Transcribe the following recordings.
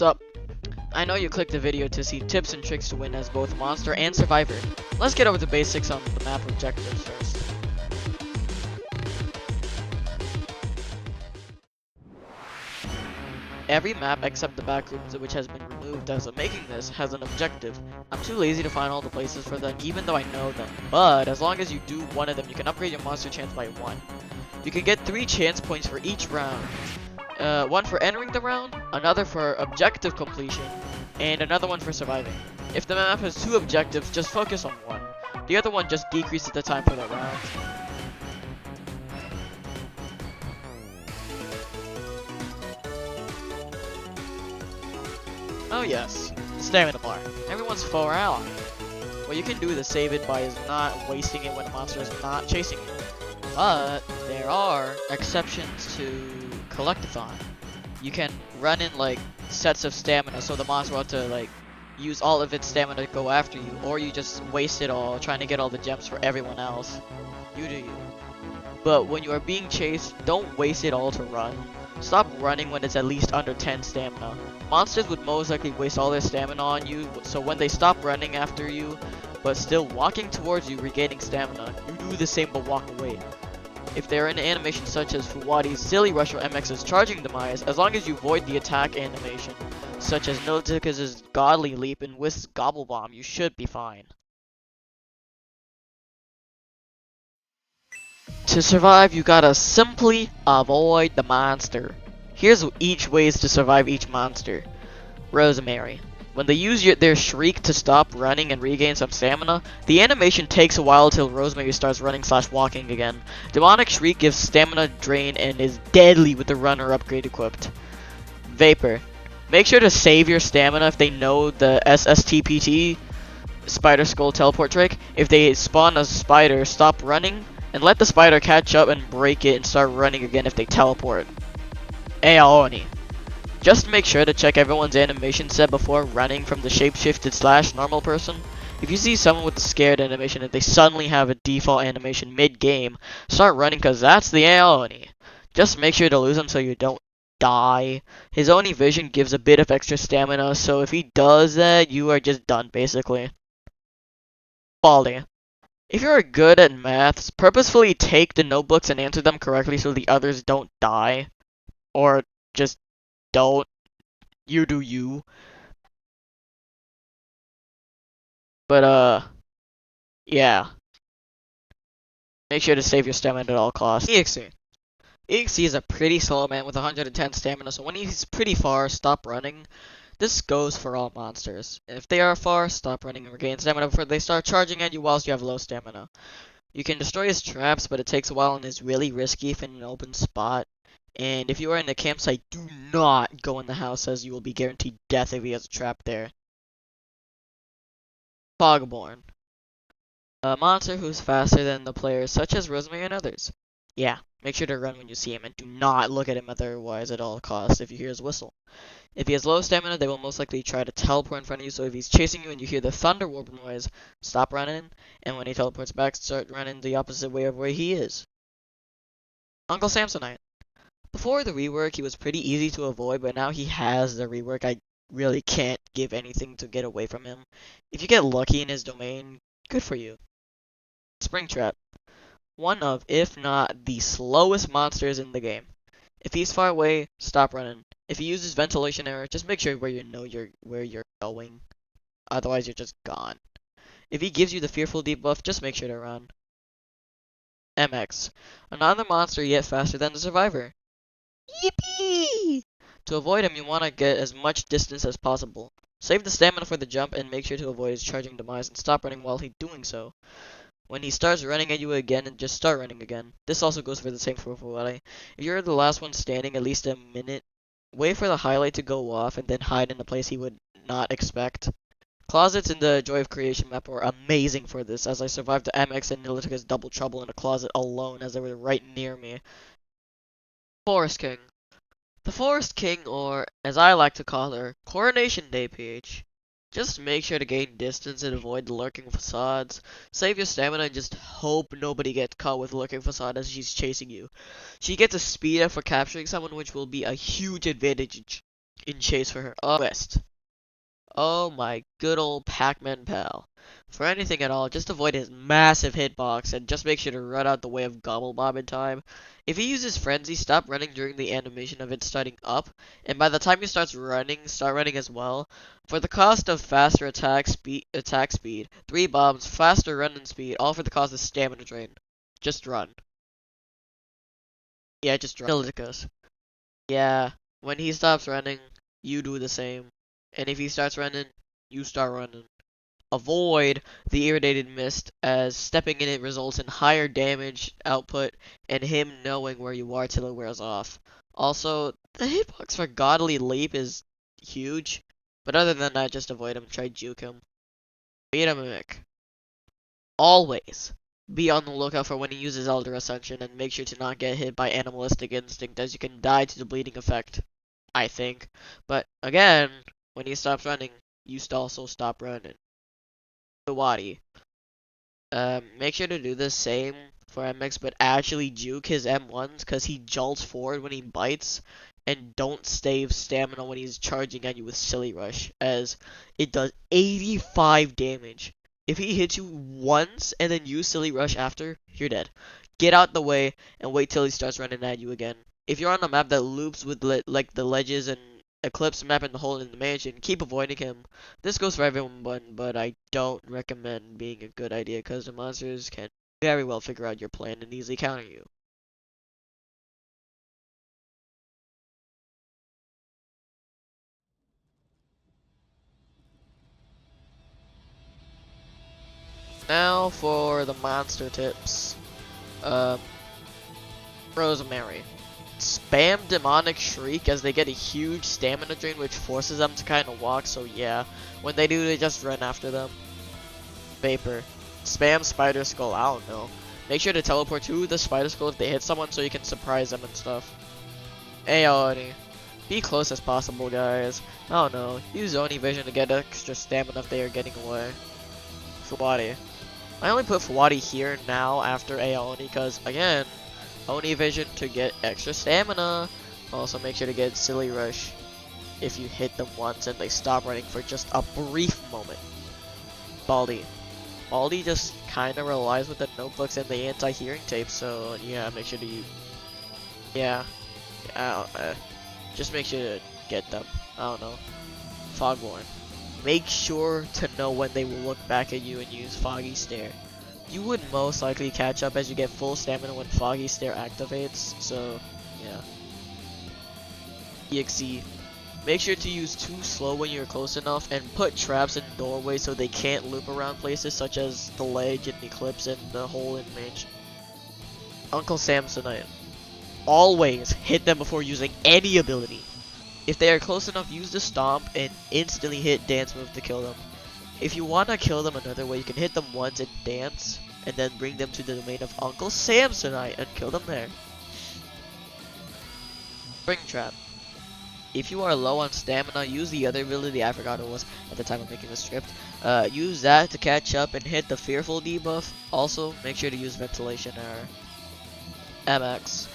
up? I know you clicked the video to see tips and tricks to win as both monster and survivor. Let's get over the basics on the map objectives first. Every map except the back rooms, which has been removed as of making this, has an objective. I'm too lazy to find all the places for them even though I know them, but as long as you do one of them, you can upgrade your monster chance by 1. You can get 3 chance points for each round. One for entering the round, another for objective completion, and another one for surviving. If the map has 2 objectives, just focus on one. The other one just decreases the time for the round. Oh yes, stamina bar. Everyone's 4 out. What you can do to save it by is not wasting it when a monster is not chasing you. But there are exceptions to collectathon. You can run in like sets of stamina so the monster will have to like use all of its stamina to go after you, or you just waste it all trying to get all the gems for everyone else. You do you. But when you are being chased, don't waste it all to run. Stop running when it's at least under 10 stamina. Monsters would most likely waste all their stamina on you, so when they stop running after you, but still walking towards you regaining stamina, you do the same but walk away. If they are in animations such as Fuwadi's Silly Rush or MX's Charging Demise, as long as you avoid the attack animation, such as Niltikas's Godly Leap and Whist's Gobble Bomb, you should be fine. To survive, you gotta simply avoid the monster. Here's each ways to survive each monster. Rosemary. When they use their shriek to stop running and regain some stamina, the animation takes a while till Rosemary starts running / walking again. Demonic Shriek gives stamina drain and is deadly with the runner upgrade equipped. Vapor. Make sure to save your stamina if they know the SSTPT, Spider Skull Teleport trick. If they spawn a spider, stop running and let the spider catch up and break it and start running again if they teleport. Aeoni. Just make sure to check everyone's animation set before running from the shapeshifted / normal person. If you see someone with the scared animation and they suddenly have a default animation mid-game, start running cause that's the Aeoni. Just make sure to lose him so you don't die. His Oni vision gives a bit of extra stamina, so if he does that, you are just done basically. Baldi. If you're good at maths, purposefully take the notebooks and answer them correctly so the others don't die. Or just don't. You do you. But, yeah. Make sure to save your stamina at all costs. EXE. EXE is a pretty slow man with 110 stamina, so when he's pretty far, stop running. This goes for all monsters. If they are far, stop running and regain stamina before they start charging at you whilst you have low stamina. You can destroy his traps, but it takes a while and is really risky if in an open spot. And if you are in a campsite, do not go in the house as you will be guaranteed death if he has a trap there. Fogborn. A monster who's faster than the players, such as Rosemary and others. Yeah, make sure to run when you see him and do not look at him otherwise at all costs if you hear his whistle. If he has low stamina, they will most likely try to teleport in front of you, so if he's chasing you and you hear the thunder warp noise, stop running, and when he teleports back, start running the opposite way of where he is. Uncle Samsonite. Before the rework, he was pretty easy to avoid, but now he has the rework, I really can't give anything to get away from him. If you get lucky in his domain, good for you. Springtrap. One of, if not the slowest monsters in the game. If he's far away, stop running. If he uses ventilation error, just make sure where you're going. Otherwise, you're just gone. If he gives you the fearful debuff, just make sure to run. MX. Another monster yet faster than the survivor. Yippee! To avoid him, you want to get as much distance as possible. Save the stamina for the jump and make sure to avoid his charging demise and stop running while he's doing so. When he starts running at you again, and just start running again. This also goes for the same for Fuwadi. If you're the last one standing at least a minute, wait for the highlight to go off and then hide in a place he would not expect. Closets in the Joy of Creation map were amazing for this, as I survived the MX and Nilitika's double trouble in a closet alone as they were right near me. Forest King. The Forest King, or as I like to call her, Coronation Day PH. Just make sure to gain distance and avoid the lurking facades. Save your stamina and just hope nobody gets caught with lurking facade as she's chasing you. She gets a speed up for capturing someone, which will be a huge advantage in chase for her. Oh, West. Oh my good old Pac-Man pal. For anything at all, just avoid his massive hitbox and just make sure to run out the way of Gobblebob in time. If he uses Frenzy, stop running during the animation of it starting up, and by the time he starts running, start running as well. For the cost of faster attack speed, 3 bombs, faster running speed, all for the cost of stamina drain. Just run. Yeah, just run. Illicus. Yeah, when he stops running, you do the same. And if he starts running, you start running. Avoid the irritated mist, as stepping in it results in higher damage output and him knowing where you are till it wears off. Also, the hitbox for Godly Leap is huge, but other than that, just avoid him, try juke him. Beat him, Mimic. Always be on the lookout for when he uses Elder Ascension, and make sure to not get hit by Animalistic Instinct, as you can die to the bleeding effect, I think. But again, when he stops running, you also stop running. Wadi. Make sure to do the same for MX, but actually juke his M1s, because he jolts forward when he bites, and don't save stamina when he's charging at you with Silly Rush, as it does 85 damage. If he hits you once and then use Silly Rush after, you're dead. Get out the way and wait till he starts running at you again. If you're on a map that loops with like the ledges and Eclipse map and the hole in the mansion, keep avoiding him. This goes for everyone, but I don't recommend being a good idea, because the monsters can very well figure out your plan and easily counter you. Now for the monster tips. Um, Rosemary. Spam Demonic Shriek, as they get a huge stamina drain which forces them to kind of walk, so yeah. When they do, they just run after them. Vapor. Spam Spider Skull, I don't know. Make sure to teleport to the Spider Skull if they hit someone so you can surprise them and stuff. Aeoni. Be close as possible, guys. I don't know. Use Oni Vision to get extra stamina if they are getting away. Fuwadi. I only put Fuwadi here now after Aeoni because, again, Oni Vision to get extra stamina. Also, make sure to get Silly Rush if you hit them once and they stop running for just a brief moment. Baldi. Baldi just kind of relies with the notebooks and the anti-hearing tape, so yeah, make sure to use. Yeah. Just make sure to get them. I don't know. Fogborn. Make sure to know when they will look back at you and use Foggy Stare. You would most likely catch up as you get full stamina when Foggy Stare activates, so yeah. EXE. Make sure to use too slow when you're close enough, and put traps in doorways so they can't loop around places such as the ledge and Eclipse and the hole in Mage. Uncle Samsonite. Always hit them before using any ability. If they are close enough, use the Stomp and instantly hit Dance Move to kill them. If you want to kill them another way, you can hit them once and dance, and then bring them to the domain of Uncle Samsonite and kill them there. Spring Trap. If you are low on stamina, use the other ability, I forgot what it was at the time of making the script. Use that to catch up and hit the Fearful debuff. Also, make sure to use Ventilation Error. MX.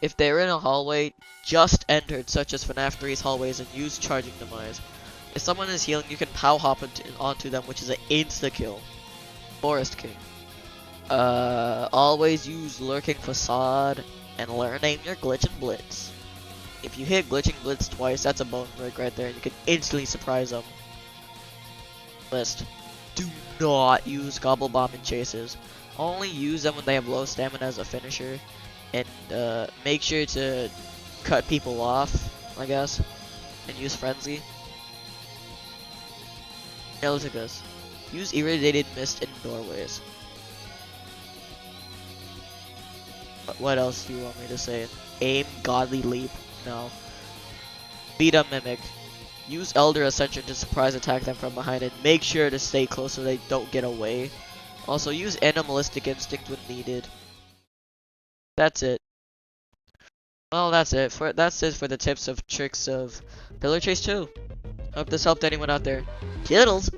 If they're in a hallway just entered, such as FNAF 3's hallways, and use Charging Demise. If someone is healing, you can POW hop onto them, which is an insta-kill. Forest King. Always use Lurking Facade, and learn aim your Glitch and Blitz. If you hit Glitching Blitz twice, that's a bone break right there, and you can instantly surprise them. List. Do not use Gobble Bomb in chases. Only use them when they have low stamina as a finisher. And make sure to cut people off, I guess, and use Frenzy. Eliticus. Use Irradiated Mist in doorways. What else do you want me to say? Aim Godly Leap. No. Beat a Mimic. Use Elder Ascension to surprise attack them from behind, and make sure to stay close so they don't get away. Also, use Animalistic Instinct when needed. That's it. Well, that's it for the tips of tricks of Pillar Chase 2. Hope this helped anyone out there. Toodles!